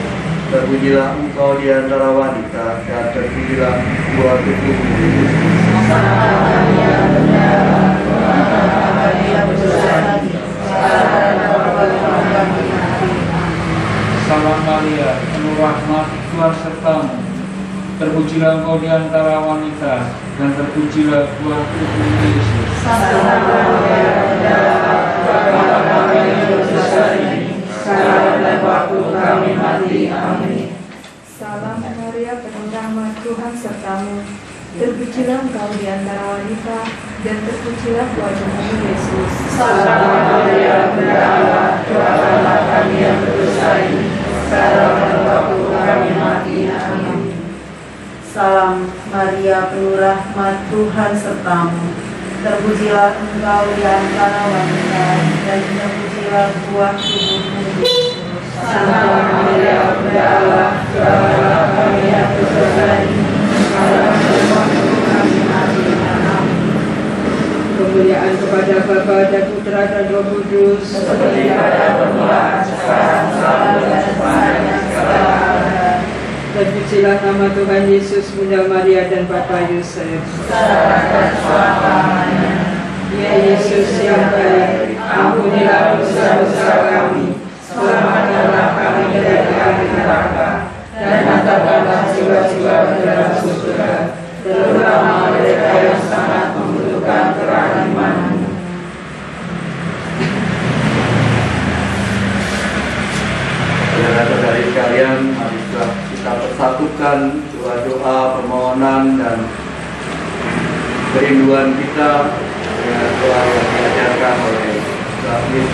Terpujilah Engkau di antara wanita, dan terpujilah buah tubuhmu Yesus. Santa Maria, Bunda Allah, doakanlah kami yang berdosa ini, sekarang dan waktu kami mati. Salam Maria, penuh rahmat Tuhan sertamu. Terpujilah Engkau di antara wanita, dan terpujilah buah tubuhmu Yesus. Santa Maria, Bunda Allah, doakanlah kami yang berdosa ini, sekarang dan waktu kami mati. Amin. Salam Maria, penuh rahmat Tuhan sertamu. Terpujilah Engkau di antara wanita, dan terpujilah buah tubuhmu Yesus. Santa Maria, Bunda Allah, doakanlah kami yang berdosa ini, sekarang dan waktu kami mati. Amin. Salam Maria, penuh rahmat Tuhan sertamu. Terpujilah Engkau di antara wanita, dan terpujilah buah tubuhmu Yesus. Santa Maria, Bunda Allah, doakanlah kami yang berdosa ini, sekarang dan waktu kami mati. Amin. Kemuliaan kepada Bapa dan Putra dan Roh Kudus, Seperti pada permulaan, sekarang, selalu dan sepanjang segala abad. terpujilah nama Tuhan Yesus, Bunda Maria dan Bapa Yosef. Sekarang dan selama-lamanya. Ya Yesus yang baik, Ampunilah dosa-dosa kami, selamatkanlah kami dari api neraka, dan hantarkanlah jiwa-jiwa ke dalam surga, terutama mereka yang sangat membutuhkan kerahiman-Mu. Saudara-saudari sekalian, marilah kita persatukan doa-doa permohonan dan kerinduan kita dengan doa yang diajarkan oleh David.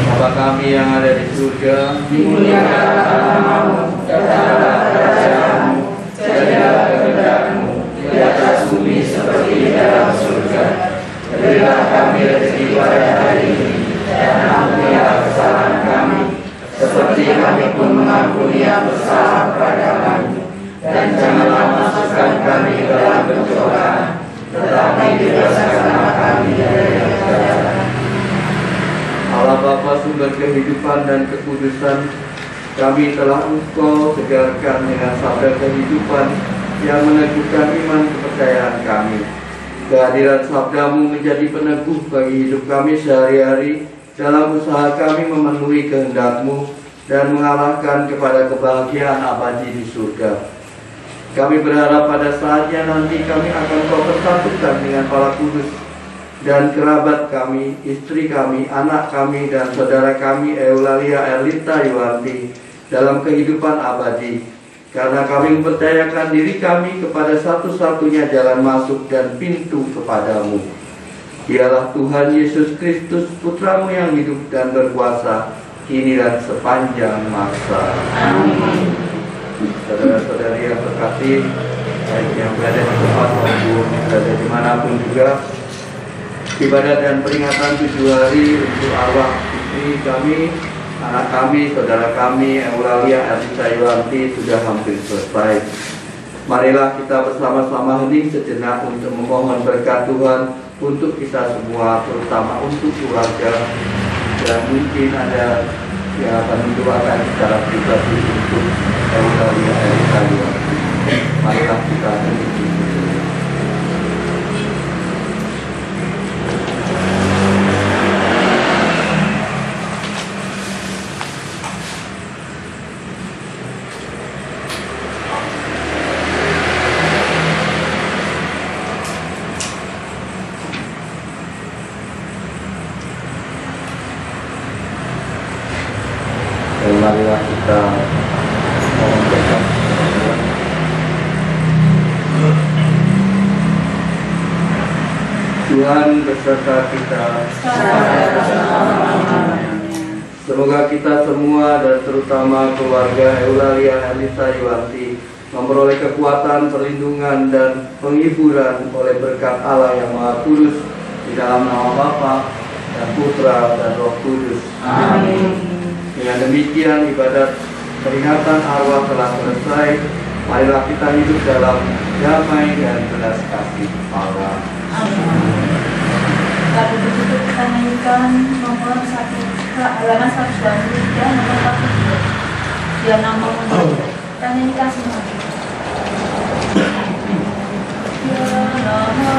Bapa kami yang ada di surga, Dimuliakanlah namamu, datanglah kerajaanmu, jadilah kehendak-Mu di atas bumi seperti di dalam surga. Berilah kami rezeki pada hari ini, dan ampunilah kesalahan kami, seperti kami pun mengampuni yang bersalah kepada kami. Dan janganlah masukkan kami ke dalam pencobaan, tetapi bebaskanlah kami dari yang jahat. Allah Bapa sumber kehidupan dan kekudusan, kami telah Engkau segarkan dengan sabda kehidupan yang meneguhkan iman kepercayaan kami. Kehadiran sabdamu menjadi peneguh bagi hidup kami sehari-hari dalam usaha kami memenuhi kehendak-Mu dan mengarahkan kepada kebahagiaan abadi di surga. Kami berharap pada saatnya nanti kami akan Kau persatukan dengan para kudus dan kerabat kami, istri kami, anak kami, dan saudara kami Eulalia Erlita Yuwanti dalam kehidupan abadi. Karena kami mempercayakan diri kami kepada satu-satunya jalan masuk dan pintu kepadamu. Dialah Tuhan Yesus Kristus, Putramu yang hidup dan berkuasa, kini dan sepanjang masa. Amin. Saudara-saudari yang terkasih, baik yang berada di tempat maupun berada dimanapun juga. Ibadat dan peringatan 7 hari untuk arwah istri kami, anak kami, saudara kami, Eulalia Elisa Yulanti sudah hampir selesai. Marilah kita bersama-sama hening sejenak untuk memohon berkat Tuhan untuk kita semua, terutama untuk keluarga, dan mungkin ada yang akan mendoakan secara pribadi untuk Eulalia Elisa Yulanti. Marilah kita hening. Dan marilah kita mohon berkat Tuhan. Tuhan beserta kita. Semoga kita semua dan terutama keluarga Eulalia Elisa Yulanti memperoleh kekuatan, perlindungan, dan penghiburan oleh berkat Allah yang Maha Kudus di dalam nama Bapa dan Putra dan Roh Kudus. Amin. Dengan demikian ibadat peringatan arwah telah selesai. Marilah kita hidup dalam damai dan belas kasih Allah. Lalu begitu kita nyanyikan nomor 1 halaman 123 nomor 42. Dia nama membaca. Kita nyanyikan semua. Ya nama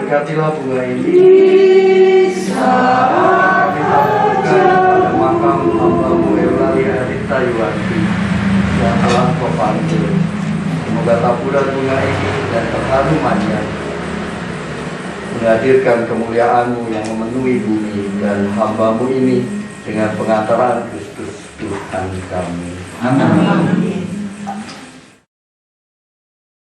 berkatilah bunga ini saat kita bukan pada makam hamba-Mu Eulalia Elisa Yulanti yang telah Kau panggil. Semoga taburan bunga ini dan keharumannya menghadirkan kemuliaan-Mu yang memenuhi bumi dan hamba-Mu ini dengan pengantaran Kristus Tuhan kami. Amin.